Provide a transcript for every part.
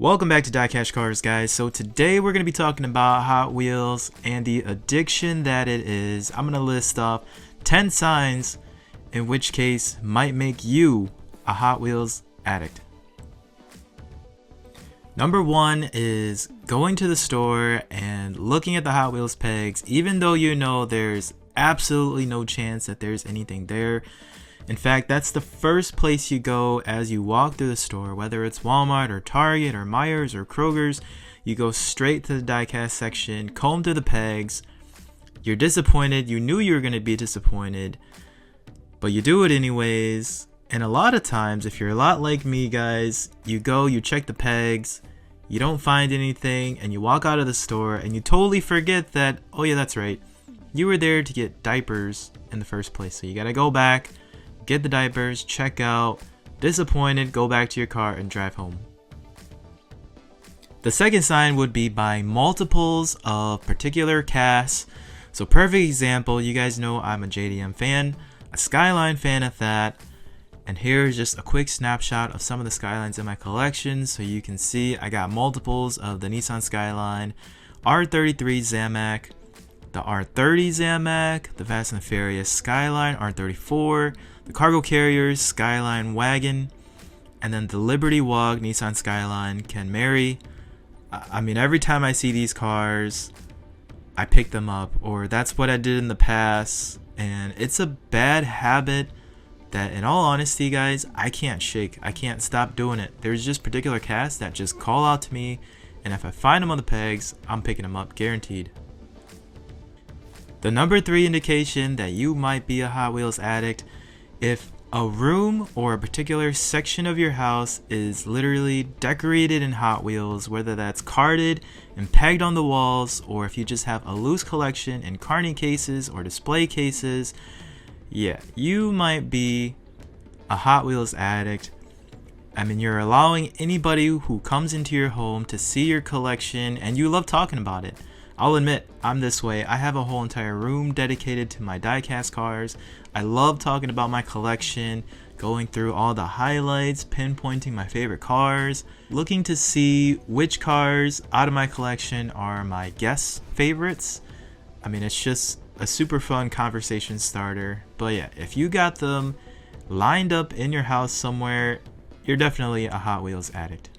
Welcome back to DieCash Cars, guys. So today we're going to be talking about Hot Wheels and the addiction that it is. I'm going to list off 10 signs in which case might make you a Hot Wheels addict. Number one is going to the store and looking at the Hot Wheels pegs, even though you know there's absolutely no chance that there's anything there. In fact, that's the first place you go as you walk through the store, whether it's Walmart or Target or Myers or Kroger's. You go straight to the diecast section, comb through the pegs. You're disappointed. You knew you were going to be disappointed, but you do it anyways. And a lot of times, if you're a lot like me, guys, you go, you check the pegs, you don't find anything, and you walk out of the store and you totally forget that, oh yeah, that's right, you were there to get diapers in the first place. So you got to go back, get the diapers, check out, disappointed, go back to your car and drive home. The second sign would be buying multiples of particular casts. So perfect example, you guys know I'm a JDM fan, a Skyline fan at that. And here's just a quick snapshot of some of the Skylines in my collection. So you can see I got multiples of the Nissan Skyline, R33 Zamac, the R30 Zamac, the Fast and Furious Skyline, R34, the Cargo Carriers Skyline Wagon, and then the Liberty Walk Nissan Skyline Can Marry. I mean, every time I see these cars, I pick them up, or that's what I did in the past, and it's a bad habit that, in all honesty, guys, I can't shake. I can't stop doing it. There's just particular casts that just call out to me, and if I find them on the pegs, I'm picking them up, guaranteed. The number 3 indication that you might be a Hot Wheels addict: if a room or a particular section of your house is literally decorated in Hot Wheels, whether that's carded and pegged on the walls, or if you just have a loose collection in carny cases or display cases, yeah, you might be a Hot Wheels addict. I mean, you're allowing anybody who comes into your home to see your collection, and you love talking about it. I'll admit, I'm this way. I have a whole entire room dedicated to my DieCash cars. I love talking about my collection, going through all the highlights, pinpointing my favorite cars, looking to see which cars out of my collection are my guest favorites. I mean, it's just a super fun conversation starter. But yeah, if you got them lined up in your house somewhere, you're definitely a Hot Wheels addict.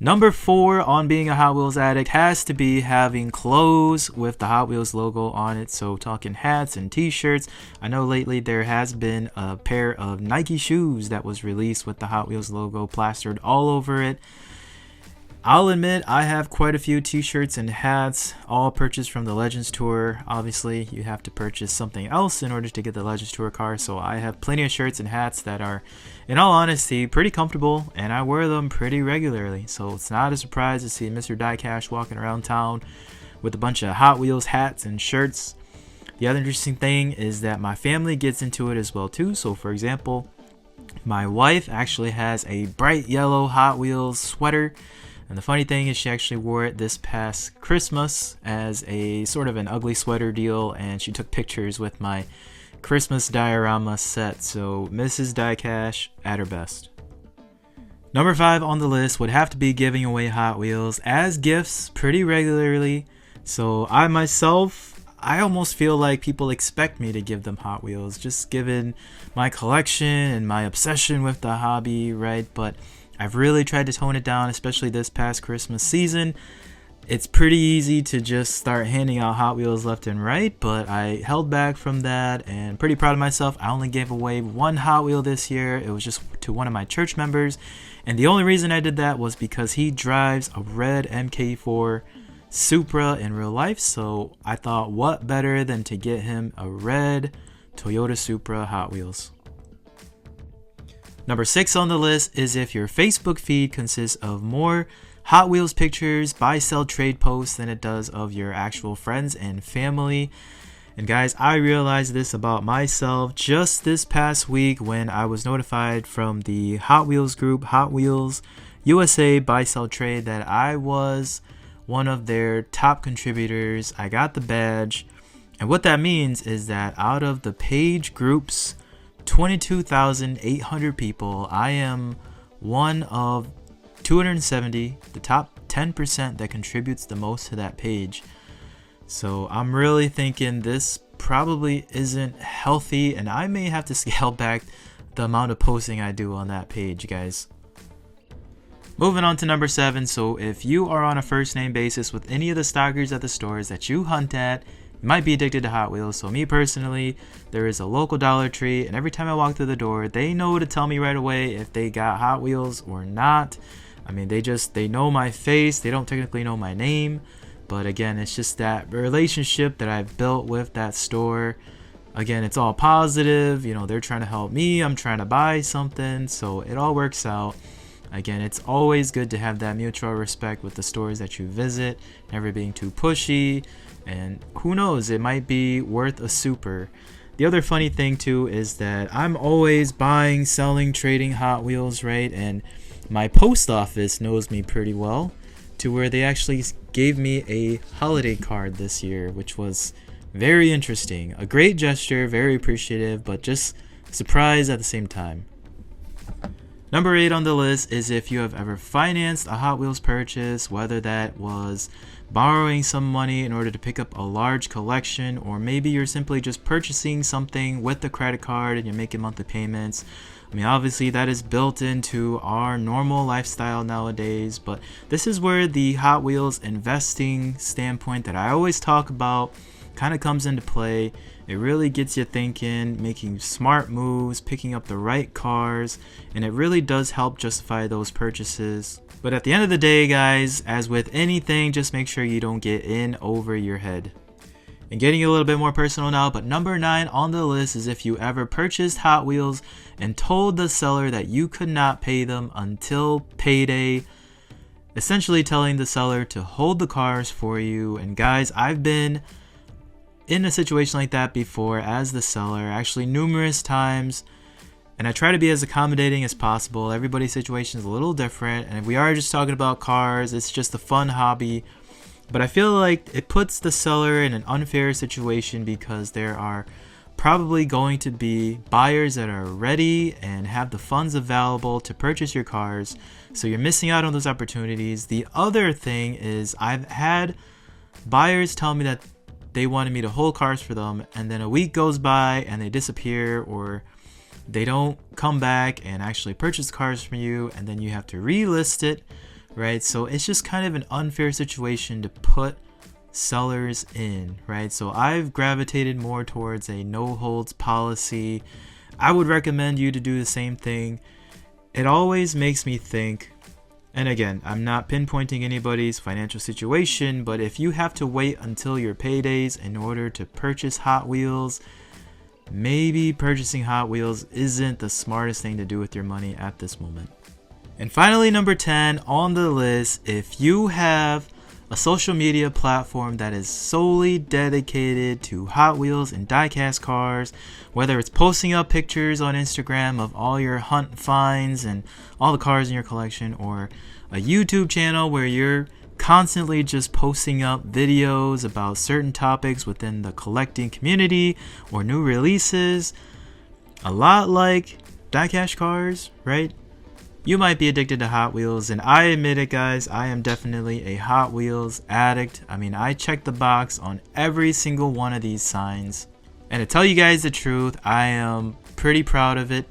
Number 4 on being a Hot Wheels addict has to be having clothes with the Hot Wheels logo on it. So talking hats and t-shirts. I know lately there has been a pair of Nike shoes that was released with the Hot Wheels logo plastered all over it. I'll admit I have quite a few t-shirts and hats, all purchased from the Legends Tour. Obviously, you have to purchase something else in order to get the Legends Tour car, so I have plenty of shirts and hats that are, in all honesty, pretty comfortable, and I wear them pretty regularly. So it's not a surprise to see Mr. DieCash walking around town with a bunch of Hot Wheels hats and shirts. The other interesting thing is that my family gets into it as well too. So for example, my wife actually has a bright yellow Hot Wheels sweater. And the funny thing is she actually wore it this past Christmas as a sort of an ugly sweater deal, and she took pictures with my Christmas diorama set. So Mrs. DieCash at her best. Number 5 on the list would have to be giving away Hot Wheels as gifts pretty regularly. So I myself, I almost feel like people expect me to give them Hot Wheels, just given my collection and my obsession with the hobby, right? But I've really tried to tone it down, especially this past Christmas season. It's pretty easy to just start handing out Hot Wheels left and right, but I held back from that and pretty proud of myself. I only gave away 1 Hot Wheel this year. It was just to one of my church members, and the only reason I did that was because he drives a red MK4 Supra in real life, so I thought what better than to get him a red Toyota Supra Hot Wheels. Number 6 on the list is if your Facebook feed consists of more Hot Wheels pictures, buy, sell, trade posts than it does of your actual friends and family. And guys, I realized this about myself just this past week when I was notified from the Hot Wheels group, Hot Wheels USA Buy, Sell, Trade, that I was one of their top contributors. I got the badge, and what that means is that out of the page groups, 22,800 people, I am one of 270, the top 10% that contributes the most to that page. So I'm really thinking this probably isn't healthy, and I may have to scale back the amount of posting I do on that page, guys. Moving on to number 7. So if you are on a first name basis with any of the stockers at the stores that you hunt at, you might be addicted to Hot Wheels. So me personally, there is a local Dollar Tree, and every time I walk through the door, they know to tell me right away if they got Hot Wheels or not. I mean, they know my face. They don't technically know my name, but again, it's just that relationship that I've built with that store. Again, it's all positive. You know, they're trying to help me, I'm trying to buy something, so it all works out. Again, it's always good to have that mutual respect with the stores that you visit, never being too pushy, and who knows, it might be worth a super. The other funny thing too is that I'm always buying, selling, trading Hot Wheels, right? And my post office knows me pretty well, to where they actually gave me a holiday card this year, which was very interesting. A great gesture, very appreciative, but just surprised at the same time. Number 8 on the list is if you have ever financed a Hot Wheels purchase, whether that was borrowing some money in order to pick up a large collection, or maybe you're simply just purchasing something with the credit card and you're making monthly payments. I mean, obviously that is built into our normal lifestyle nowadays, but this is where the Hot Wheels investing standpoint that I always talk about kind of comes into play. It really gets you thinking, making smart moves, picking up the right cars, and it really does help justify those purchases. But at the end of the day, guys, as with anything, just make sure you don't get in over your head. And getting a little bit more personal now, but number 9 on the list is if you ever purchased Hot Wheels and told the seller that you could not pay them until payday, essentially telling the seller to hold the cars for you. And guys, I've been in a situation like that before as the seller, actually numerous times, and I try to be as accommodating as possible. Everybody's situation is a little different, and if we are just talking about cars, it's just a fun hobby. But I feel like it puts the seller in an unfair situation because there are probably going to be buyers that are ready and have the funds available to purchase your cars, so you're missing out on those opportunities. The other thing is I've had buyers tell me that they wanted me to hold cars for them, and then a week goes by and they disappear, or they don't come back and actually purchase cars from you, and then you have to relist it, right? So it's just kind of an unfair situation to put sellers in, right? So I've gravitated more towards a no holds policy. I would recommend you to do the same thing. It always makes me think, and again, I'm not pinpointing anybody's financial situation, but if you have to wait until your paydays in order to purchase Hot Wheels, maybe purchasing Hot Wheels isn't the smartest thing to do with your money at this moment. And finally, number 10 on the list, if you have a social media platform that is solely dedicated to Hot Wheels and DieCash Cars, whether it's posting up pictures on Instagram of all your hunt finds and all the cars in your collection, or a YouTube channel where you're constantly just posting up videos about certain topics within the collecting community or new releases, a lot like DieCash Cars, right? You might be addicted to Hot Wheels, and I admit it, guys, I am definitely a Hot Wheels addict. I mean, I check the box on every single one of these signs. And to tell you guys the truth, I am pretty proud of it,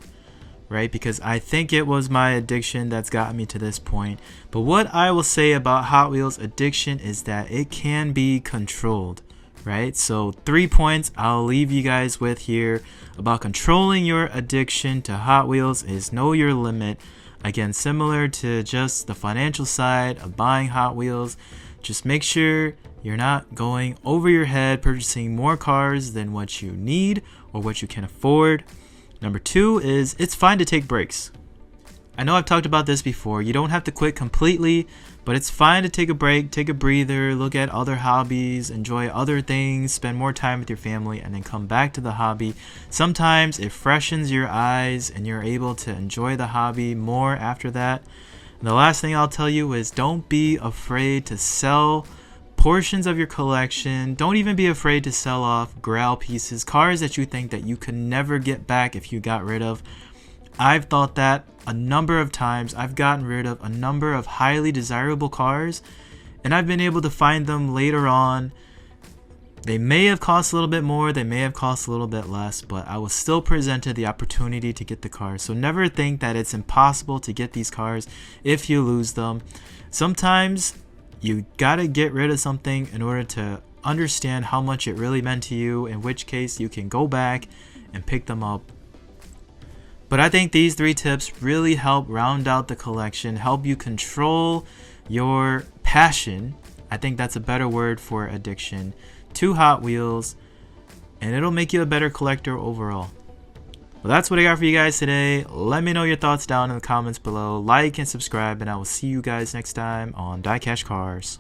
right? Because I think it was my addiction that's gotten me to this point. But what I will say about Hot Wheels addiction is that it can be controlled, right? So 3 points I'll leave you guys with here about controlling your addiction to Hot Wheels is know your limit. Again, similar to just the financial side of buying Hot Wheels, just make sure you're not going over your head purchasing more cars than what you need or what you can afford. Number 2 is it's fine to take breaks. I know I've talked about this before. You don't have to quit completely, but it's fine to take a break, take a breather, look at other hobbies, enjoy other things, spend more time with your family, and then come back to the hobby. Sometimes it freshens your eyes and you're able to enjoy the hobby more after that. And the last thing I'll tell you is don't be afraid to sell portions of your collection. Don't even be afraid to sell off grail pieces, cars that you think that you could never get back if you got rid of. I've thought that a number of times. I've gotten rid of a number of highly desirable cars, and I've been able to find them later on. They may have cost a little bit more, they may have cost a little bit less, but I was still presented the opportunity to get the cars. So never think that it's impossible to get these cars if you lose them. Sometimes you gotta get rid of something in order to understand how much it really meant to you, in which case you can go back and pick them up. But I think these 3 tips really help round out the collection, help you control your passion. I think that's a better word for addiction to Hot Wheels, and it'll make you a better collector overall. Well, that's what I got for you guys today. Let me know your thoughts down in the comments below. Like and subscribe, and I will see you guys next time on DieCash Cars.